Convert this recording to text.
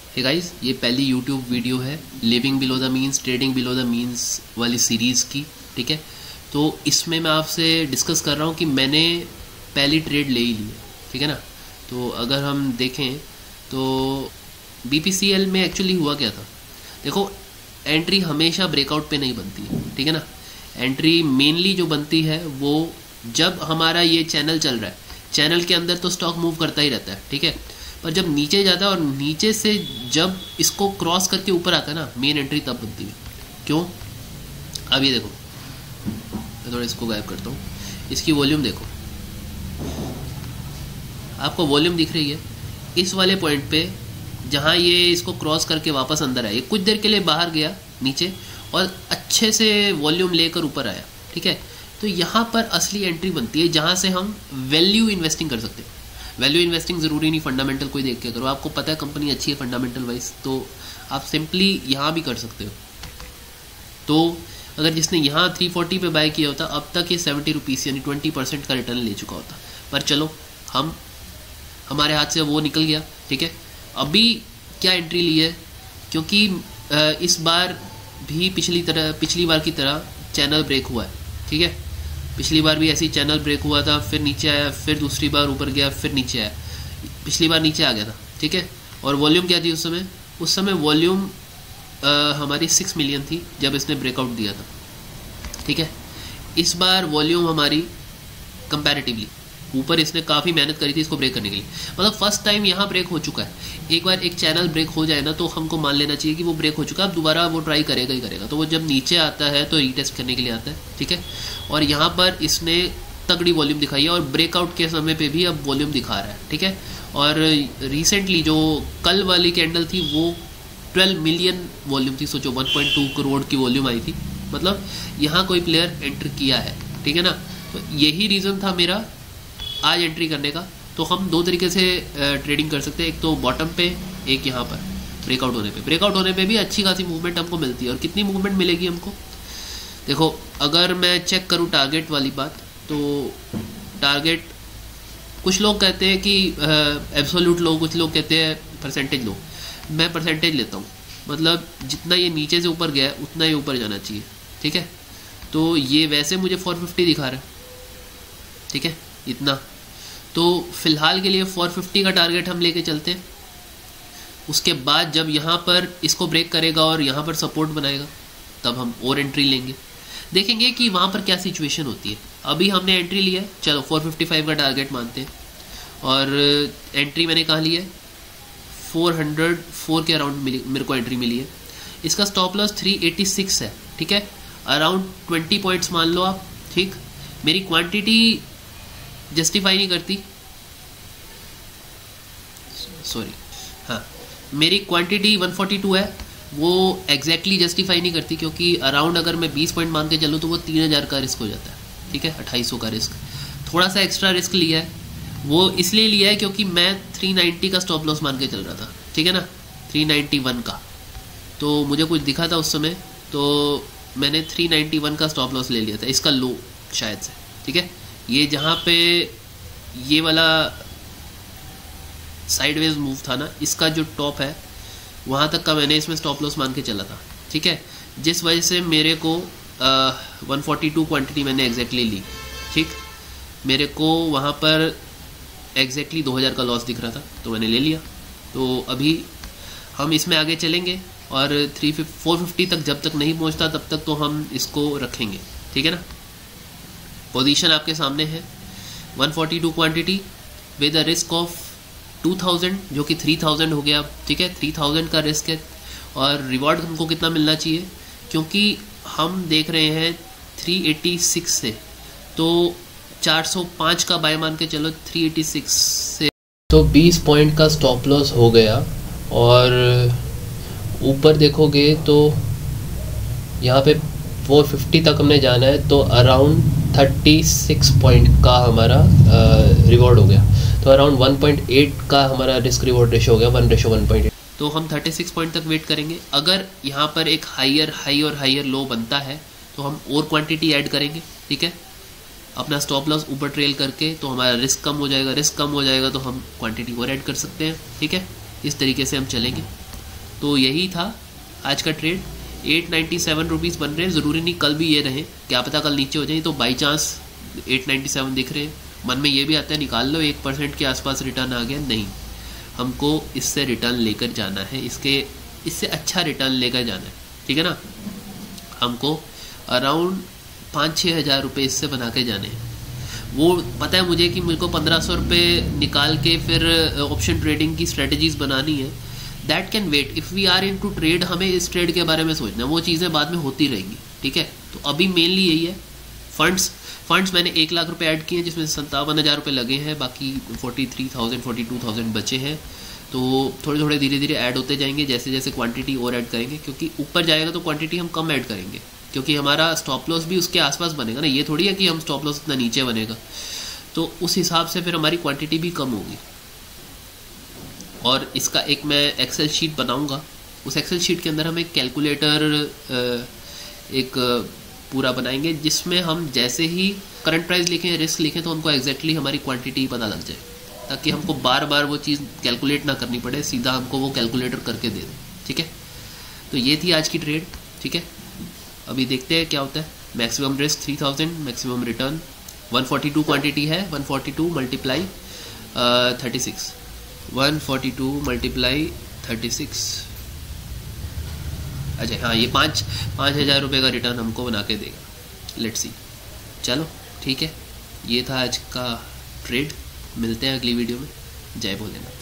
Hey guys, ये पहली YouTube video है living below the means trading below the means वाली सीरीज़ की। ठीक है, तो इसमें मैं आपसे डिस्कस कर रहा हूँ कि मैंने पहली ट्रेड ले ही ली है। ठीक है ना। तो अगर हम देखें तो BPCL में एक्चुअली हुआ क्या था, देखो एंट्री हमेशा ब्रेकआउट पे नहीं बनती है। ठीक है ना। एंट्री मेनली जो बनती है वो जब हमारा ये चैनल चल रहा है, चैनल के अंदर तो स्टॉक मूव करता ही रहता है। ठीक है, पर जब नीचे जाता है और नीचे से जब इसको क्रॉस करके ऊपर आता है ना, मेन एंट्री तब बनती है। क्यों? अब ये देखो, मैं थोड़ा इसको गायब करता हूँ, इसकी वॉल्यूम देखो, आपको वॉल्यूम दिख रही है इस वाले पॉइंट पे, जहाँ ये इसको क्रॉस करके वापस अंदर आया, कुछ देर के लिए बाहर गया नीचे और अच्छे से वॉल्यूम लेकर ऊपर आया। ठीक है, तो यहाँ पर असली एंट्री बनती है जहाँ से हम वैल्यू इन्वेस्टिंग कर सकते हैं। वैल्यू इन्वेस्टिंग ज़रूरी नहीं फंडामेंटल कोई देख के करो, आपको पता है कंपनी अच्छी है फंडामेंटल वाइज, तो आप सिंपली यहाँ भी कर सकते हो। तो अगर जिसने यहाँ 340 पे बाय किया होता, अब तक ये 70 रुपीज़ यानी 20% का रिटर्न ले चुका होता। पर चलो, हमारे हाथ से वो निकल गया। ठीक है, अभी क्या एंट्री ली है, क्योंकि इस बार भी पिछली बार की तरह चैनल ब्रेक हुआ है। ठीक है, पिछली बार भी ऐसी चैनल ब्रेक हुआ था, फिर नीचे आया, फिर दूसरी बार ऊपर गया, फिर नीचे आया, पिछली बार नीचे आ गया था। ठीक है, और वॉल्यूम क्या थी उस समय वॉल्यूम हमारी 6 मिलियन थी जब इसने ब्रेकआउट दिया था। ठीक है, इस बार वॉल्यूम हमारी कंपैरेटिवली ऊपर, इसने काफ़ी मेहनत करी थी इसको ब्रेक करने के लिए, मतलब फर्स्ट टाइम यहाँ ब्रेक हो चुका है। एक बार एक चैनल ब्रेक हो जाए ना तो हमको मान लेना चाहिए कि वो ब्रेक हो चुका है, अब दोबारा वो ट्राई करेगा ही करेगा। तो वो जब नीचे आता है तो रीटेस्ट करने के लिए आता है। ठीक है, और यहाँ पर इसने तगड़ी वॉल्यूम दिखाई है और ब्रेकआउट के समय पे भी अब वॉल्यूम दिखा रहा है। ठीक है, और रिसेंटली जो कल वाली कैंडल थी वो 12 मिलियन वॉल्यूम थी, सोचो 1.2 करोड़ की वॉल्यूम आई थी, मतलब यहाँ कोई प्लेयर एंटर किया है। ठीक है ना, तो यही रीज़न था मेरा आज एंट्री करने का। तो हम दो तरीके से ट्रेडिंग कर सकते हैं, एक तो बॉटम पे, एक यहाँ पर ब्रेकआउट होने पे भी अच्छी खासी मूवमेंट हमको मिलती है। और कितनी मूवमेंट मिलेगी हमको, देखो अगर मैं चेक करूँ टारगेट वाली बात, तो टारगेट कुछ लोग कहते हैं कि एब्सोल्यूट लो, कुछ लोग कहते हैं परसेंटेज लो। मैं परसेंटेज लेता हूँ, मतलब जितना ये नीचे से ऊपर गया उतना ही ऊपर जाना चाहिए। ठीक है, तो ये वैसे मुझे 450 दिखा रहा है। ठीक है, इतना तो फिलहाल के लिए 450 का टारगेट हम लेके चलते हैं। उसके बाद जब यहाँ पर इसको ब्रेक करेगा और यहाँ पर सपोर्ट बनाएगा, तब हम और एंट्री लेंगे, देखेंगे कि वहाँ पर क्या सिचुएशन होती है। अभी हमने एंट्री लिया है, चलो 455 का टारगेट मानते हैं, और एंट्री मैंने कहाँ ली है, 404 के अराउंड मेरे को एंट्री मिली है। इसका स्टॉप लॉस 386 है। ठीक है, अराउंड 20 पॉइंट्स मान लो आप। ठीक, मेरी क्वांटिटी जस्टिफाई नहीं करती, सॉरी, हाँ मेरी क्वांटिटी 142 है, वो एग्जैक्टली जस्टिफाई नहीं करती, क्योंकि अराउंड अगर मैं 20 पॉइंट मान के चलूँ तो वो 3000 का रिस्क हो जाता है। ठीक है, 2800 का रिस्क, थोड़ा सा एक्स्ट्रा रिस्क लिया है। वो इसलिए लिया है क्योंकि मैं 390 का स्टॉप लॉस मान के चल रहा था। ठीक है ना, 391 का, तो मुझे कुछ दिखा था उस समय, तो मैंने 391 का स्टॉप लॉस ले लिया था, इसका लो शायद से। ठीक है, ये जहाँ पे ये वाला साइडवेज मूव था ना, इसका जो टॉप है वहाँ तक का मैंने इसमें स्टॉप लॉस मान के चला था। ठीक है, जिस वजह से मेरे को 142 क्वांटिटी मैंने एग्जैक्टली ली। ठीक, मेरे को वहाँ पर एग्जैक्टली 2000 का लॉस दिख रहा था, तो मैंने ले लिया। तो अभी हम इसमें आगे चलेंगे और 450 तक जब तक नहीं पहुँचता तब तक तो हम इसको रखेंगे। ठीक है ना, पोजीशन आपके सामने है, 142 quantity with a risk of 2000 जो कि 3000 हो गया। ठीक है, 3000 का रिस्क है, और रिवॉर्ड हमको कितना मिलना चाहिए, क्योंकि हम देख रहे हैं 386 से, तो 405 का बाय मान के चलो 386 से, तो 20 पॉइंट का स्टॉप लॉस हो गया। और ऊपर देखोगे तो यहाँ पे 450 तक हमने जाना है, तो अराउंड 36 पॉइंट का हमारा रिवॉर्ड हो गया, तो अराउंड 1.8 का हमारा रिस्क रिवॉर्ड रेशो हो गया, 1:1.8। तो हम 36 पॉइंट तक वेट करेंगे। अगर यहाँ पर एक हायर हाई और हायर लो बनता है तो हम और क्वांटिटी ऐड करेंगे। ठीक है, अपना स्टॉप लॉस ऊपर ट्रेल करके, तो हमारा रिस्क कम हो जाएगा, रिस्क कम हो जाएगा तो हम क्वांटिटी और ऐड कर सकते हैं। ठीक है, इस तरीके से हम चलेंगे। तो यही था आज का ट्रेड। 897 रुपीज़ बन रहे हैं, ज़रूरी नहीं कल भी ये रहे, क्या पता कल नीचे हो जाए। तो बाई चांस 897 दिख रहे हैं, मन में ये भी आता है निकाल लो 1% के आसपास रिटर्न आ गया, नहीं, हमको इससे रिटर्न लेकर जाना है, इससे अच्छा रिटर्न लेकर जाना है, ठीक है ना। हमको अराउंड 5-6 हज़ार रुपये इससे बना के जाने हैं। वो पता है मुझे कि मुझको 1500 रुपये निकाल के फिर ऑप्शन ट्रेडिंग की स्ट्रेटजीज बनानी है, that can wait. If we are into trade, हमें इस ट्रेड के बारे में सोचना है, वो चीज़ें बाद में होती रहेंगी, ठीक है। तो अभी मेनली यही है। फंड्स मैंने 1 लाख रुपये ऐड किए हैं, जिसमें 57,000 रुपये लगे हैं, बाकी 43,000 42,000 बचे हैं। तो थोड़े थोड़े धीरे धीरे ऐड होते जाएंगे, जैसे जैसे क्वांटिटी और ऐड करेंगे, क्योंकि ऊपर जाएगा तो क्वांटिटी हम कम ऐड करेंगे, क्योंकि हमारा स्टॉप लॉस भी उसके आसपास बनेगा ना। ये थोड़ी है कि हम स्टॉप लॉस इतना नीचे बनेगा, तो उस हिसाब से फिर हमारी क्वांटिटी भी कम होगी। और इसका एक मैं एक्सेल शीट बनाऊंगा, उस एक्सेल शीट के अंदर हम एक कैलकुलेटर एक पूरा बनाएंगे, जिसमें हम जैसे ही करंट प्राइस लिखें, रिस्क लिखें, तो हमको एग्जैक्टली हमारी क्वांटिटी पता लग जाए, ताकि हमको बार बार वो चीज़ कैलकुलेट ना करनी पड़े, सीधा हमको वो कैलकुलेटर करके दे दें, ठीक है। तो ये थी आज की ट्रेड, ठीक है। अभी देखते हैं क्या होता है। Maximum risk 3000, maximum return 142 quantity है, 142 मल्टीप्लाई 36, 142 मल्टीप्लाई 36। अच्छा हाँ, ये 5,000 रुपये का रिटर्न हमको बना के देगा, लेट्स सी। चलो ठीक है, ये था आज का ट्रेड, मिलते हैं अगली वीडियो में। जय भोलेनाथ।